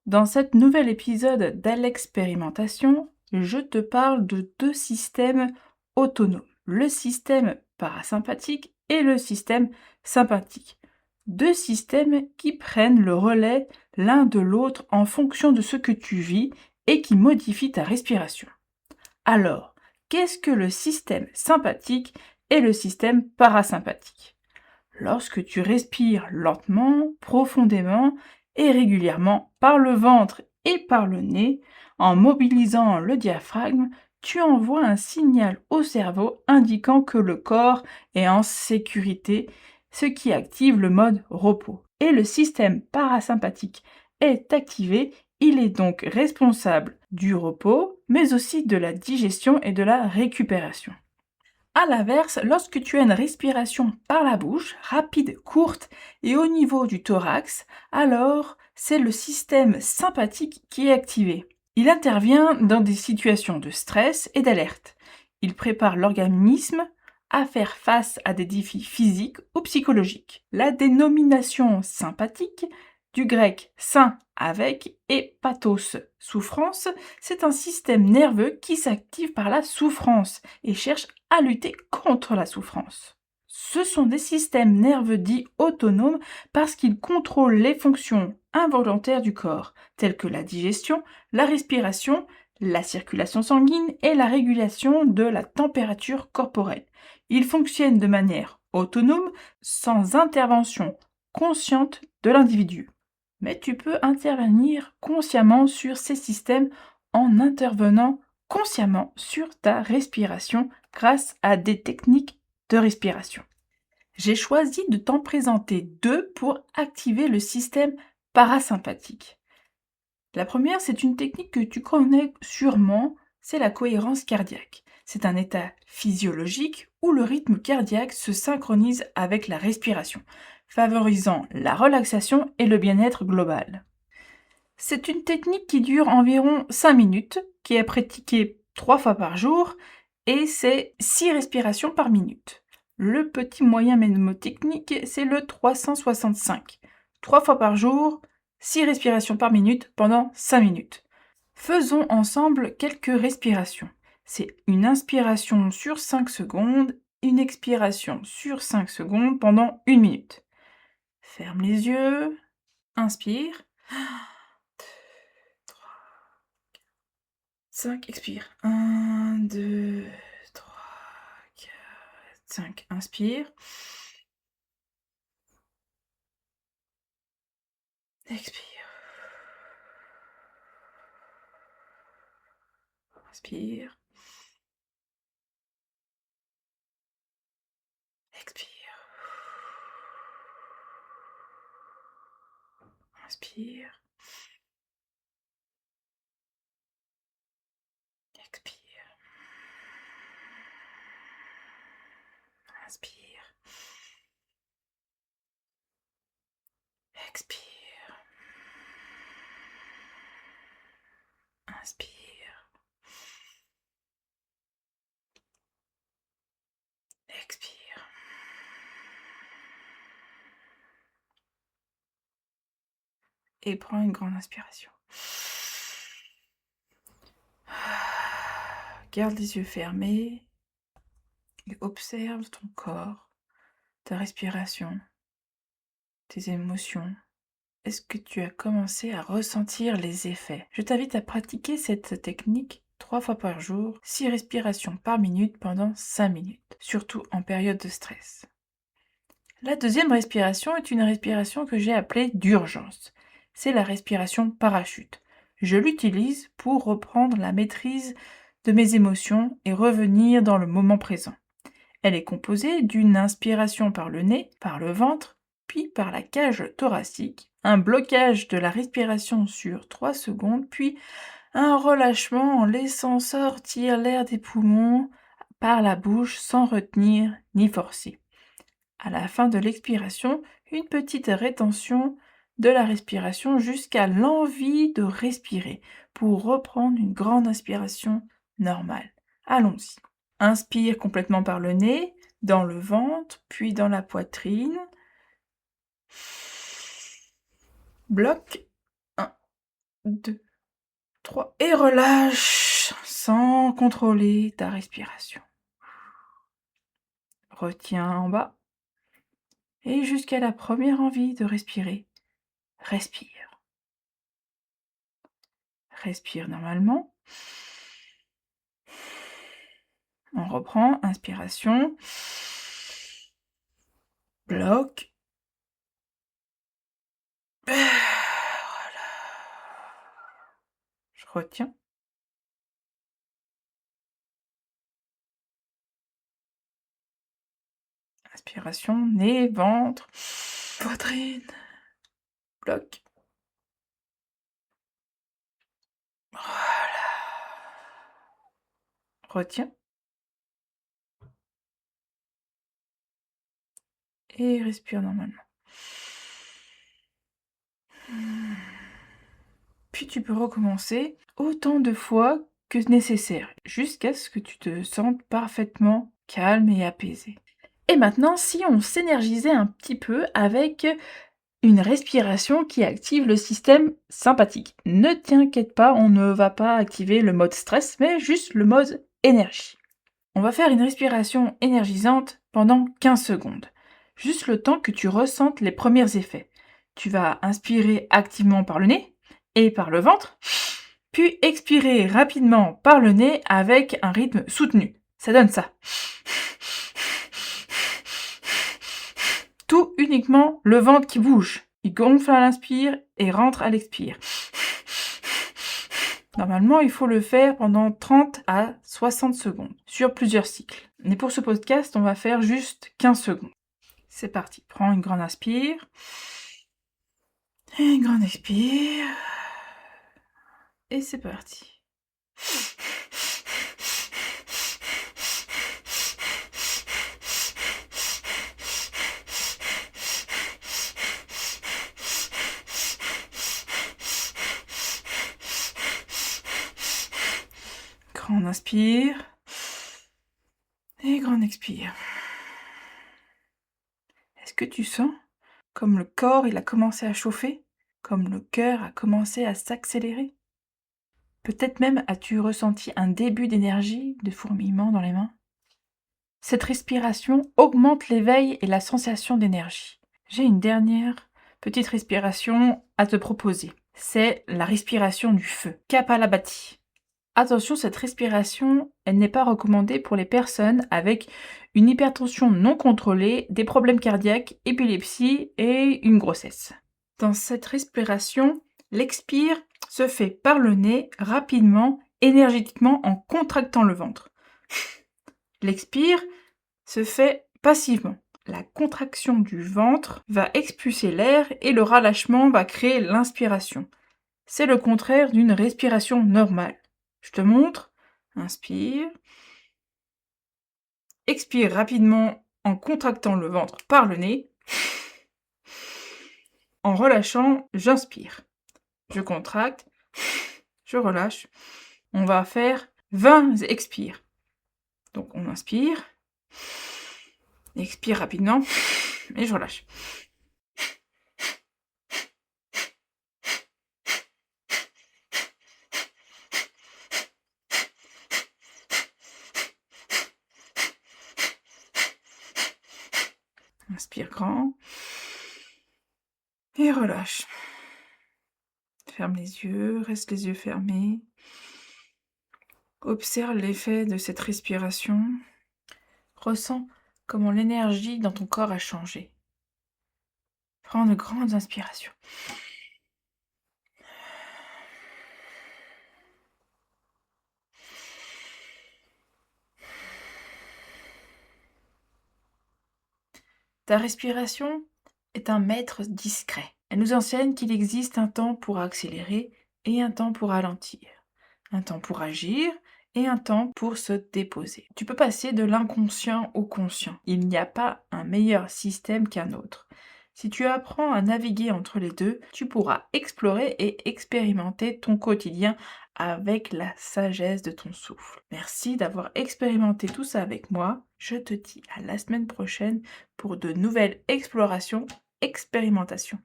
Dans cet nouvel épisode d'Alexpérimentation, je te parle de deux systèmes autonomes, le système parasympathique et le système sympathique. Deux systèmes qui prennent le relais l'un de l'autre en fonction de ce que tu vis et qui modifient ta respiration. Alors, qu'est-ce que le système sympathique et le système parasympathique ? Lorsque tu respires lentement, profondément et régulièrement par le ventre et par le nez, en mobilisant le diaphragme, tu envoies un signal au cerveau indiquant que le corps est en sécurité, ce qui active le mode repos. Et le système parasympathique est activé, il est donc responsable du repos, mais aussi de la digestion et de la récupération. A l'inverse, lorsque tu as une respiration par la bouche, rapide, courte et au niveau du thorax, alors c'est le système sympathique qui est activé. Il intervient dans des situations de stress et d'alerte. Il prépare l'organisme à faire face à des défis physiques ou psychologiques. La dénomination sympathique, du grec syn avec et pathos souffrance, c'est un système nerveux qui s'active par la souffrance et cherche à lutter contre la souffrance. Ce sont des systèmes nerveux dits autonomes parce qu'ils contrôlent les fonctions involontaires du corps, telles que la digestion, la respiration, la circulation sanguine et la régulation de la température corporelle. Ils fonctionnent de manière autonome, sans intervention consciente de l'individu. Mais tu peux intervenir consciemment sur ces systèmes en intervenant consciemment sur ta respiration grâce à des techniques de respiration. J'ai choisi de t'en présenter deux pour activer le système parasympathique. La première, c'est une technique que tu connais sûrement, c'est la cohérence cardiaque. C'est un état physiologique où le rythme cardiaque se synchronise avec la respiration, favorisant la relaxation et le bien-être global. C'est une technique qui dure environ 5 minutes, qui est pratiquée 3 fois par jour, et c'est 6 respirations par minute. Le petit moyen mnémotechnique, c'est le 365. 3 fois par jour, 6 respirations par minute pendant 5 minutes. Faisons ensemble quelques respirations. C'est une inspiration sur 5 secondes, une expiration sur 5 secondes pendant 1 minute. Ferme les yeux, inspire. 5, expire. 1, 2, 3, 4, 5. Inspire. Expire. Inspire. Expire. Inspire. Expire. Inspire. Expire. Inspire. Expire. Et prends une grande inspiration. Garde les yeux fermés et observe ton corps, ta respiration, tes émotions. Est-ce que tu as commencé à ressentir les effets? Je t'invite à pratiquer cette technique 3 fois par jour, 6 respirations par minute pendant 5 minutes, surtout en période de stress. La deuxième respiration est une respiration que j'ai appelée d'urgence. C'est la respiration parachute. Je l'utilise pour reprendre la maîtrise de mes émotions et revenir dans le moment présent. Elle est composée d'une inspiration par le nez, par le ventre, puis par la cage thoracique, un blocage de la respiration sur 3 secondes, puis un relâchement en laissant sortir l'air des poumons par la bouche sans retenir ni forcer. À la fin de l'expiration, une petite rétention de la respiration jusqu'à l'envie de respirer pour reprendre une grande inspiration normale. Allons-y. Inspire complètement par le nez, dans le ventre, puis dans la poitrine. Bloc. 1, 2, 3 et relâche sans contrôler ta respiration. Retiens en bas et jusqu'à la première envie de respirer, respire. Respire normalement. On reprend, inspiration. Bloc. Voilà. Je retiens. Inspiration, nez, ventre, poitrine. Bloc. Voilà. Retiens. Et respire normalement. Puis tu peux recommencer autant de fois que nécessaire, jusqu'à ce que tu te sentes parfaitement calme et apaisé. Et maintenant, si on s'énergisait un petit peu avec une respiration qui active le système sympathique. Ne t'inquiète pas, on ne va pas activer le mode stress, mais juste le mode énergie. On va faire une respiration énergisante pendant 15 secondes. Juste le temps que tu ressentes les premiers effets. Tu vas inspirer activement par le nez et par le ventre, puis expirer rapidement par le nez avec un rythme soutenu. Ça donne ça. Tout uniquement le ventre qui bouge. Il gonfle à l'inspire et rentre à l'expire. Normalement, il faut le faire pendant 30 à 60 secondes, sur plusieurs cycles. Mais pour ce podcast, on va faire juste 15 secondes. C'est parti. Prends une grande inspire. Et une grande expire. Et c'est parti. Grande inspire. Et grande expire. Est-ce que tu sens comme le corps il a commencé à chauffer, comme le cœur a commencé à s'accélérer? Peut-être même as-tu ressenti un début d'énergie, de fourmillement dans les mains? Cette respiration augmente l'éveil et la sensation d'énergie. J'ai une dernière petite respiration à te proposer. C'est la respiration du feu, Kapalabhati. Attention, cette respiration, elle n'est pas recommandée pour les personnes avec une hypertension non contrôlée, des problèmes cardiaques, épilepsie et une grossesse. Dans cette respiration, l'expire se fait par le nez, rapidement, énergétiquement, en contractant le ventre. L'expire se fait passivement. La contraction du ventre va expulser l'air et le relâchement va créer l'inspiration. C'est le contraire d'une respiration normale. Je te montre. Inspire. Expire rapidement en contractant le ventre par le nez. En relâchant, j'inspire. Je contracte. Je relâche. On va faire 20 expires. Donc on inspire. Expire rapidement. Et je relâche. Inspire grand. Et relâche. Ferme les yeux, reste les yeux fermés. Observe l'effet de cette respiration. Ressens comment l'énergie dans ton corps a changé. Prends de grandes inspirations. Ta respiration est un maître discret. Elle nous enseigne qu'il existe un temps pour accélérer et un temps pour ralentir, un temps pour agir et un temps pour se déposer. Tu peux passer de l'inconscient au conscient. Il n'y a pas un meilleur système qu'un autre. Si tu apprends à naviguer entre les deux, tu pourras explorer et expérimenter ton quotidien avec la sagesse de ton souffle. Merci d'avoir expérimenté tout ça avec moi. Je te dis à la semaine prochaine pour de nouvelles explorations, expérimentations.